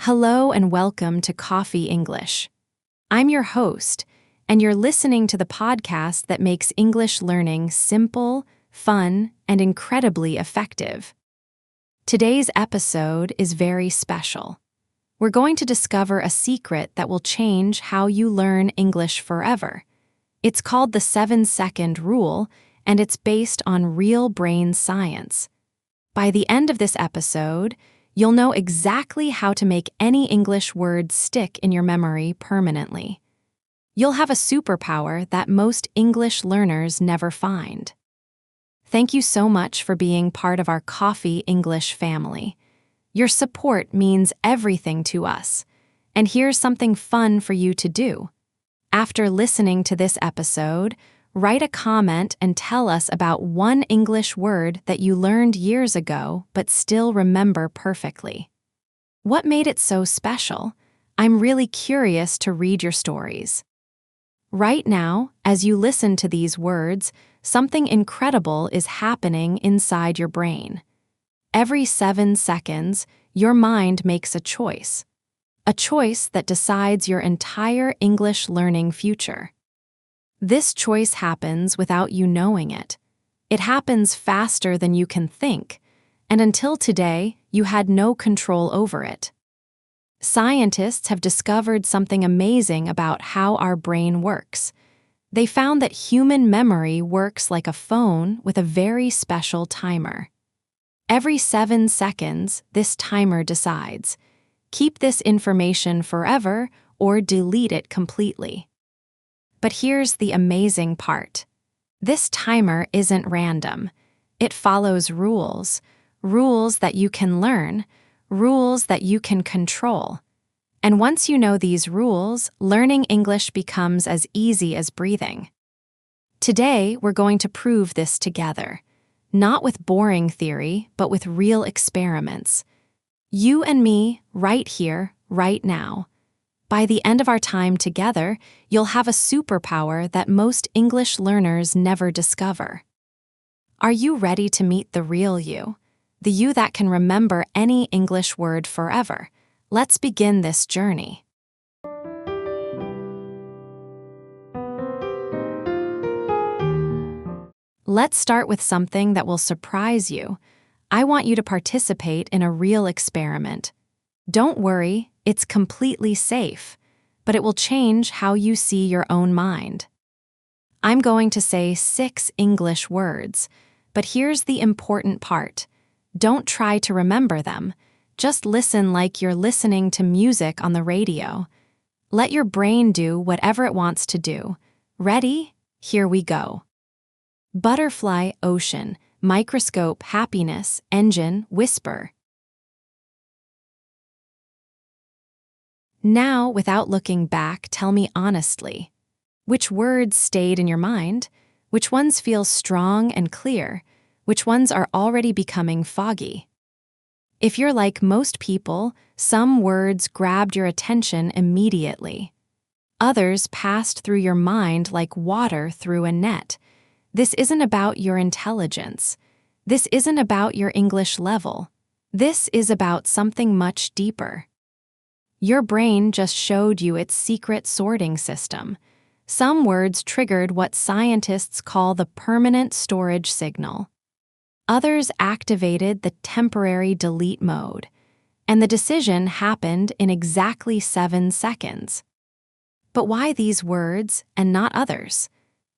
Hello and welcome to Coffee English. I'm your host, and you're listening to the podcast that makes English learning simple, fun, and incredibly effective. Today's episode is very special. We're going to discover a secret that will change how you learn English forever. It's called the 7-second rule, and it's based on real brain science. By the end of this episode, you'll know exactly how to make any English word stick in your memory permanently. You'll have a superpower that most English learners never find. Thank you so much for being part of our Coffee English family. Your support means everything to us. And here's something fun for you to do. After listening to this episode, write a comment and tell us about one English word that you learned years ago but still remember perfectly. What made it so special? I'm really curious to read your stories. Right now, as you listen to these words, something incredible is happening inside your brain. Every 7 seconds, your mind makes a choice that decides your entire English learning future. This choice happens without you knowing it. It happens faster than you can think, and until today, you had no control over it. Scientists have discovered something amazing about how our brain works. They found that human memory works like a phone with a very special timer. Every 7 seconds, this timer decides, keep this information forever or delete it completely. But here's the amazing part. This timer isn't random. It follows rules that you can learn, rules that you can control. And once you know these rules, learning English becomes as easy as breathing. Today, we're going to prove this together. Not with boring theory, but with real experiments. You and me, right here, right now. By the end of our time together, you'll have a superpower that most English learners never discover. Are you ready to meet the real you? The you that can remember any English word forever. Let's begin this journey. Let's start with something that will surprise you. I want you to participate in a real experiment. Don't worry, it's completely safe, but it will change how you see your own mind. I'm going to say 6 English words, but here's the important part. Don't try to remember them. Just listen like you're listening to music on the radio. Let your brain do whatever it wants to do. Ready? Here we go. Butterfly, ocean, microscope, happiness, engine, whisper. Now, without looking back, tell me honestly, which words stayed in your mind? Which ones feel strong and clear? Which ones are already becoming foggy? If you're like most people, some words grabbed your attention immediately. Others passed through your mind like water through a net. This isn't about your intelligence. This isn't about your English level. This is about something much deeper. Your brain just showed you its secret sorting system. Some words triggered what scientists call the permanent storage signal. Others activated the temporary delete mode. And the decision happened in exactly 7 seconds. But why these words and not others?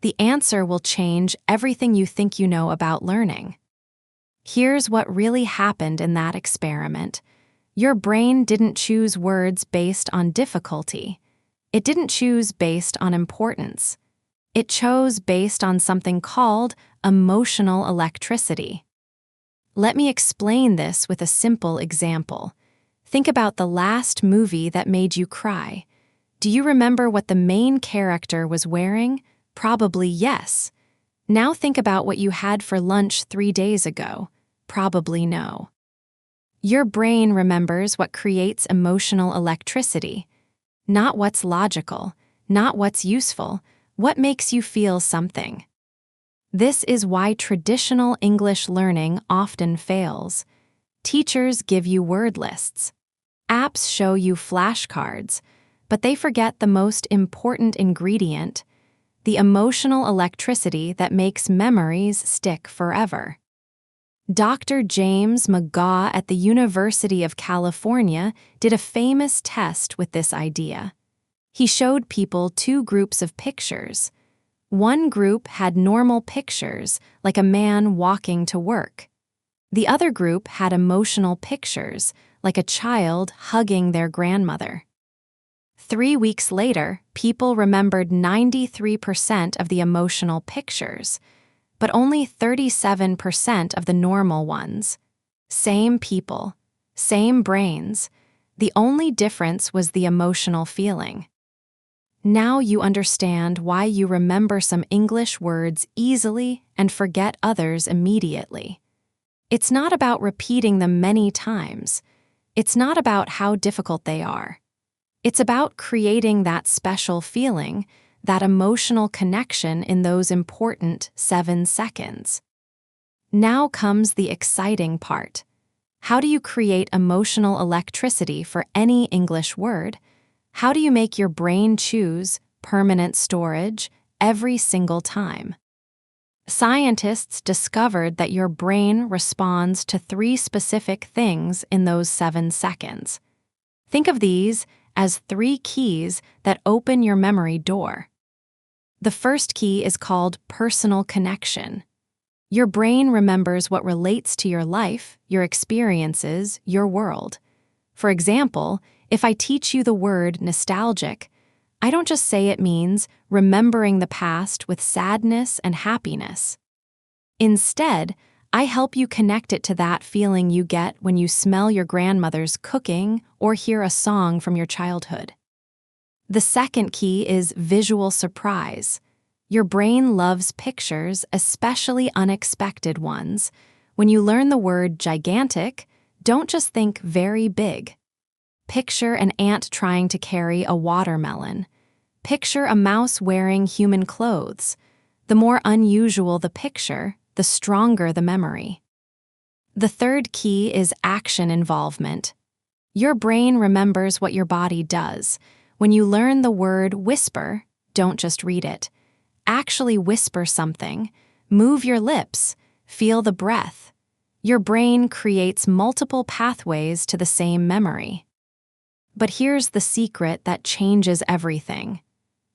The answer will change everything you think you know about learning. Here's what really happened in that experiment. Your brain didn't choose words based on difficulty. It didn't choose based on importance. It chose based on something called emotional electricity. Let me explain this with a simple example. Think about the last movie that made you cry. Do you remember what the main character was wearing? Probably yes. Now think about what you had for lunch 3 days ago. Probably no. Your brain remembers what creates emotional electricity. Not what's logical, not what's useful, what makes you feel something. This is why traditional English learning often fails. Teachers give you word lists. Apps show you flashcards, but they forget the most important ingredient: the emotional electricity that makes memories stick forever. Dr. James McGaugh at the University of California did a famous test with this idea. He showed people two groups of pictures. One group had normal pictures, like a man walking to work. The other group had emotional pictures, like a child hugging their grandmother. 3 weeks later, people remembered 93% of the emotional pictures, but only 37% of the normal ones. Same people, same brains. The only difference was the emotional feeling. Now you understand why you remember some English words easily and forget others immediately. It's not about repeating them many times. It's not about how difficult they are. It's about creating that special feeling, that emotional connection in those important 7 seconds. Now comes the exciting part. How do you create emotional electricity for any English word? How do you make your brain choose permanent storage every single time? Scientists discovered that your brain responds to 3 specific things in those 7 seconds. Think of these as 3 keys that open your memory door. The first key is called personal connection. Your brain remembers what relates to your life, your experiences, your world. For example, if I teach you the word nostalgic, I don't just say it means remembering the past with sadness and happiness. Instead, I help you connect it to that feeling you get when you smell your grandmother's cooking or hear a song from your childhood. The second key is visual surprise. Your brain loves pictures, especially unexpected ones. When you learn the word gigantic, don't just think very big. Picture an ant trying to carry a watermelon. Picture a mouse wearing human clothes. The more unusual the picture, the stronger the memory. The third key is action involvement. Your brain remembers what your body does. When you learn the word whisper, don't just read it. Actually whisper something. Move your lips. Feel the breath. Your brain creates multiple pathways to the same memory. But here's the secret that changes everything.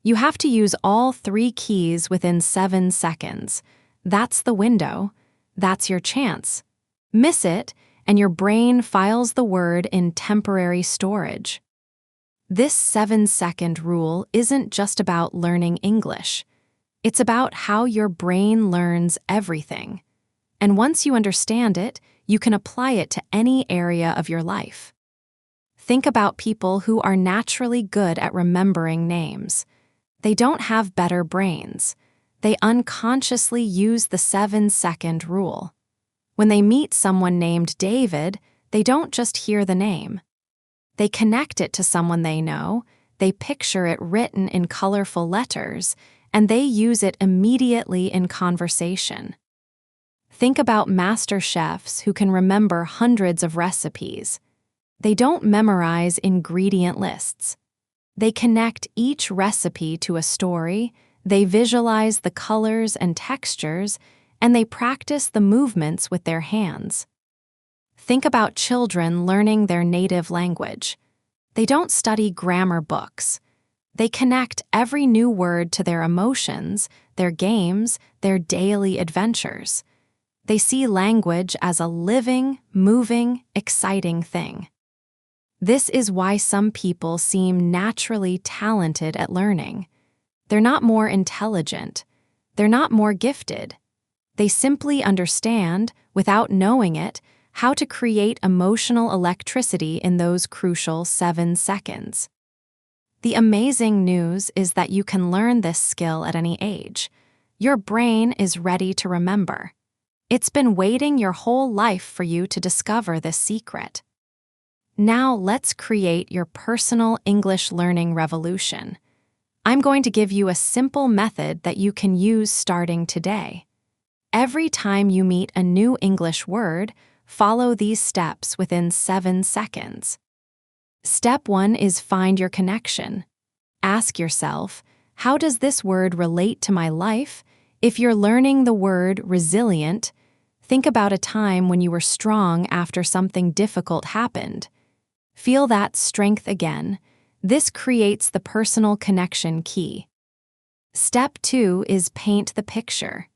You have to use all 3 keys within 7 seconds. That's the window. That's your chance. Miss it, and your brain files the word in temporary storage. This 7-second rule isn't just about learning English. It's about how your brain learns everything. And once you understand it, you can apply it to any area of your life. Think about people who are naturally good at remembering names. They don't have better brains. They unconsciously use the 7-second rule. When they meet someone named David, they don't just hear the name. They connect it to someone they know, they picture it written in colorful letters, and they use it immediately in conversation. Think about master chefs who can remember hundreds of recipes. They don't memorize ingredient lists. They connect each recipe to a story, they visualize the colors and textures, and they practice the movements with their hands. Think about children learning their native language. They don't study grammar books. They connect every new word to their emotions, their games, their daily adventures. They see language as a living, moving, exciting thing. This is why some people seem naturally talented at learning. They're not more intelligent. They're not more gifted. They simply understand, without knowing it, how to create emotional electricity in those crucial 7 seconds. The amazing news is that you can learn this skill at any age. Your brain is ready to remember. It's been waiting your whole life for you to discover this secret. Now let's create your personal English learning revolution. I'm going to give you a simple method that you can use starting today. Every time you meet a new English word, follow these steps within 7 seconds. Step 1 is find your connection. Ask yourself, how does this word relate to my life? If you're learning the word resilient, think about a time when you were strong after something difficult happened. Feel that strength again. This creates the personal connection key. Step 2 is paint the picture.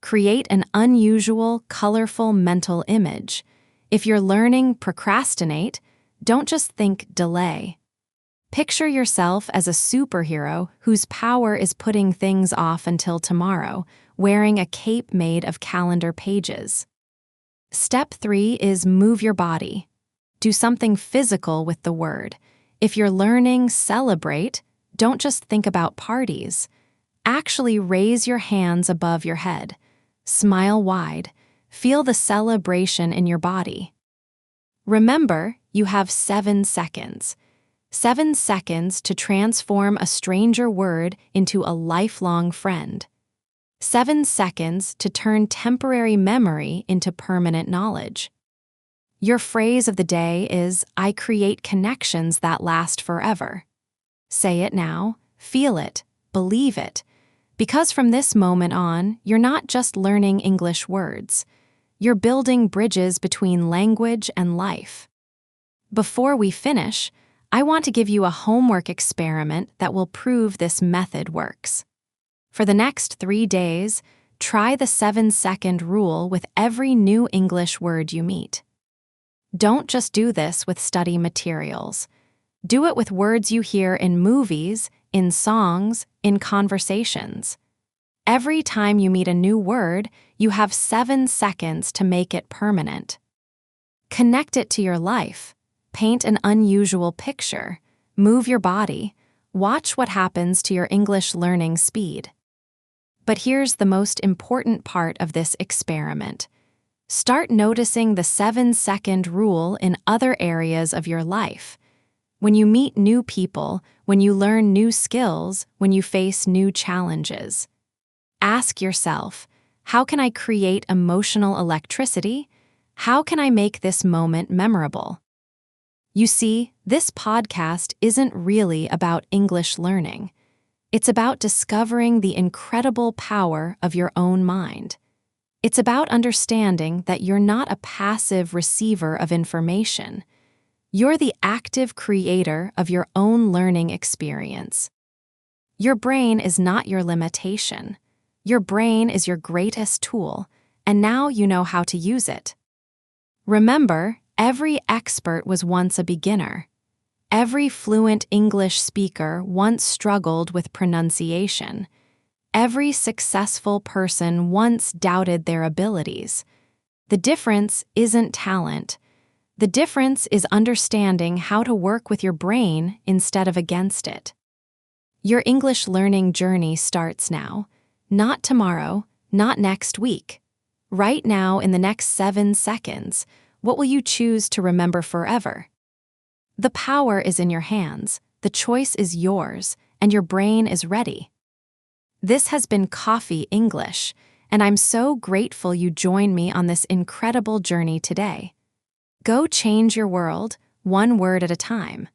Create an unusual, colorful mental image. If you're learning procrastinate, don't just think delay. Picture yourself as a superhero whose power is putting things off until tomorrow, wearing a cape made of calendar pages. Step 3 is move your body. Do something physical with the word. If you're learning celebrate, don't just think about parties. Actually raise your hands above your head. Smile wide. Feel the celebration in your body. Remember, you have 7 seconds. 7 seconds to transform a stranger word into a lifelong friend. 7 seconds to turn temporary memory into permanent knowledge. Your phrase of the day is, I create connections that last forever. Say it now, feel it, believe it. Because from this moment on, you're not just learning English words. You're building bridges between language and life. Before we finish, I want to give you a homework experiment that will prove this method works. For the next 3 days, try the 7-second rule with every new English word you meet. Don't just do this with study materials. Do it with words you hear in movies, in songs, in conversations. Every time you meet a new word, you have 7 seconds to make it permanent. Connect it to your life. Paint an unusual picture. Move your body. Watch what happens to your English learning speed. But here's the most important part of this experiment. Start noticing the 7-second rule in other areas of your life. When you meet new people, when you learn new skills, when you face new challenges. Ask yourself, how can I create emotional electricity? How can I make this moment memorable? You see, this podcast isn't really about English learning. It's about discovering the incredible power of your own mind. It's about understanding that you're not a passive receiver of information. You're the active creator of your own learning experience. Your brain is not your limitation. Your brain is your greatest tool, and now you know how to use it. Remember, every expert was once a beginner. Every fluent English speaker once struggled with pronunciation. Every successful person once doubted their abilities. The difference isn't talent. The difference is understanding how to work with your brain instead of against it. Your English learning journey starts now. Not tomorrow, not next week. Right now, in the next 7 seconds, what will you choose to remember forever? The power is in your hands, the choice is yours, and your brain is ready. This has been Coffee English, and I'm so grateful you joined me on this incredible journey today. Go change your world, one word at a time.